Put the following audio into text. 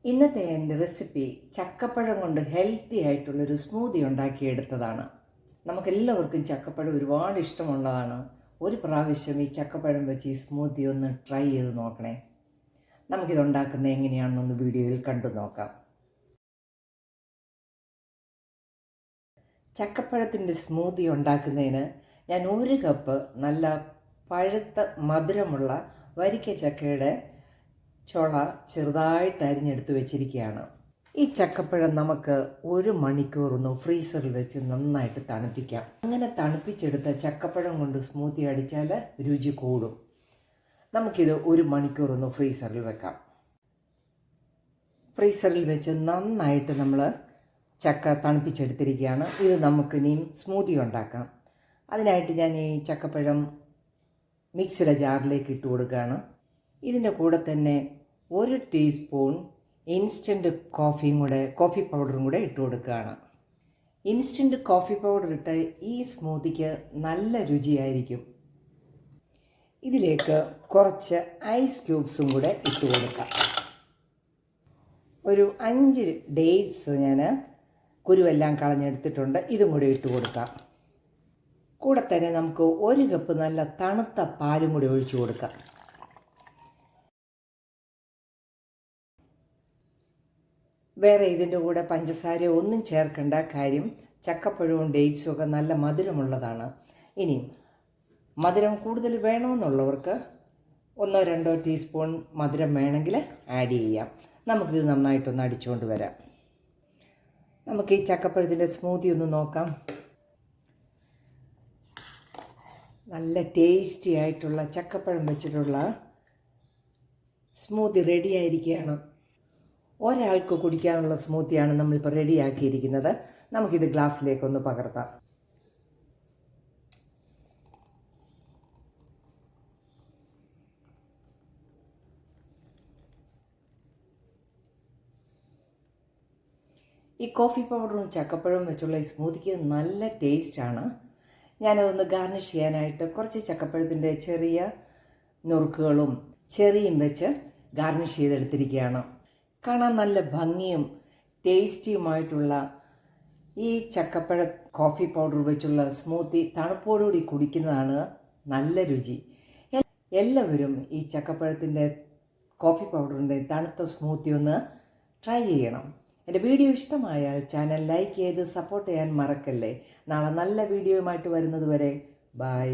ഇന്നത്തെ എൻ്റെ റെസിപ്പി ചക്കപ്പഴം കൊണ്ട് ഹെൽത്തി ആയിട്ടുള്ളൊരു സ്മൂത്തി ഉണ്ടാക്കിയെടുത്തതാണ്. നമുക്കെല്ലാവർക്കും ചക്കപ്പഴം ഒരുപാട് ഇഷ്ടമുള്ളതാണ്. ഒരു പ്രാവശ്യം ഈ ചക്കപ്പഴം വെച്ച് ഈ സ്മൂത്തി ഒന്ന് ട്രൈ ചെയ്ത് നോക്കണേ. നമുക്കിതുണ്ടാക്കുന്നത് എങ്ങനെയാണെന്നൊന്ന് വീഡിയോയിൽ കണ്ടു നോക്കാം. ചക്കപ്പഴത്തിൻ്റെ സ്മൂത്തി ഉണ്ടാക്കുന്നതിന് ഞാൻ 1 കപ്പ് നല്ല പഴുത്ത മധുരമുള്ള വരിക്ക ചക്കയുടെ ചുള ചെറുതായിട്ട് അരിഞ്ഞെടുത്ത് വെച്ചിരിക്കുകയാണ്. ഈ ചക്കപ്പഴം നമുക്ക് 1 മണിക്കൂറൊന്ന് ഫ്രീസറിൽ വെച്ച് നന്നായിട്ട് തണുപ്പിക്കാം. അങ്ങനെ തണുപ്പിച്ചെടുത്ത ചക്കപ്പഴം കൊണ്ട് സ്മൂത്തി അടിച്ചാൽ രുചി കൂടും. നമുക്കിത് 1 മണിക്കൂറൊന്ന് ഫ്രീസറിൽ വെക്കാം. ഫ്രീസറിൽ വെച്ച് നന്നായിട്ട് നമ്മൾ ചക്ക തണുപ്പിച്ചെടുത്തിരിക്കുകയാണ്. ഇത് നമുക്കിനിയും സ്മൂത്തി ഉണ്ടാക്കാം. അതിനായിട്ട് ഞാൻ ഈ ചക്കപ്പഴം മിക്സിയുടെ ജാറിലേക്ക് ഇട്ട് കൊടുക്കുകയാണ്. ഇതിൻ്റെ കൂടെ തന്നെ 1 ടീസ്പൂൺ ഇൻസ്റ്റൻറ്റ് കോഫി പൗഡറും കൂടെ ഇട്ട് കൊടുക്കുകയാണ്. ഇൻസ്റ്റൻറ്റ് കോഫി പൗഡർ ഇട്ട് ഈ സ്മൂത്തിക്ക് നല്ല രുചിയായിരിക്കും. ഇതിലേക്ക് കുറച്ച് ഐസ് ക്യൂബ്സും കൂടെ ഇട്ട് കൊടുക്കാം. ഒരു 5 ഡേറ്റ്സ് ഞാൻ കുരുവെല്ലാം കളഞ്ഞെടുത്തിട്ടുണ്ട്. ഇതും കൂടി ഇട്ട് കൊടുക്കാം. കൂടെ തന്നെ നമുക്ക് 1 കപ്പ് നല്ല തണുത്ത പാലും കൂടി ഒഴിച്ചു കൊടുക്കാം. വേറെ ഇതിൻ്റെ കൂടെ പഞ്ചസാര ഒന്നും ചേർക്കേണ്ട. കാര്യം ചക്കപ്പഴവും ഡേറ്റ്സും ഒക്കെ നല്ല മധുരമുള്ളതാണ്. ഇനി മധുരം കൂടുതൽ വേണമെന്നുള്ളവർക്ക് 1-2 ടീസ്പൂൺ മധുരം വേണമെങ്കിൽ ആഡ് ചെയ്യാം. നമുക്കിത് നന്നായിട്ടൊന്ന് അടിച്ചുകൊണ്ട് വരാം. നമുക്ക് ഈ ചക്കപ്പഴത്തിൻ്റെ സ്മൂത്തി ഒന്ന് നോക്കാം. നല്ല ടേസ്റ്റി ആയിട്ടുള്ള ചക്കപ്പഴം വെച്ചിട്ടുള്ള സ്മൂത്തി റെഡി ആയിരിക്കുകയാണ്. ഒരാൾക്ക് കുടിക്കാനുള്ള സ്മൂത്തിയാണ് നമ്മളിപ്പോൾ റെഡിയാക്കിയിരിക്കുന്നത്. നമുക്കിത് ഗ്ലാസ്സിലേക്കൊന്ന് പകർത്താം. ഈ കോഫി പൗഡറും ചക്കപ്പഴവും വെച്ചുള്ള ഈ സ്മൂത്തിക്ക് നല്ല ടേസ്റ്റാണ്. ഞാനതൊന്ന് ഗാർണിഷ് ചെയ്യാനായിട്ട് കുറച്ച് ചക്കപ്പഴത്തിൻ്റെ ചെറിയ നുറുക്കുകളും ചെറിയും വെച്ച് ഗാർണിഷ് ചെയ്തെടുത്തിരിക്കുകയാണ്. കാണാൻ നല്ല ഭംഗിയും ടേസ്റ്റിയുമായിട്ടുള്ള ഈ ചക്കപ്പഴ കോഫി പൗഡർ വെച്ചുള്ള സ്മൂത്തി തണുപ്പോടുകൂടി കുടിക്കുന്നതാണ് നല്ല രുചി. എല്ലാവരും ഈ ചക്കപ്പഴത്തിൻ്റെ കോഫി പൗഡറിൻ്റെ തണുത്ത സ്മൂത്തി ഒന്ന് ട്രൈ ചെയ്യണം. എൻ്റെ വീഡിയോ ഇഷ്ടമായാൽ ചാനൽ ലൈക്ക് ചെയ്ത് സപ്പോർട്ട് ചെയ്യാൻ മറക്കല്ലേ. നാളെ നല്ല വീഡിയോയുമായിട്ട് വരുന്നത് വരെ ബൈ.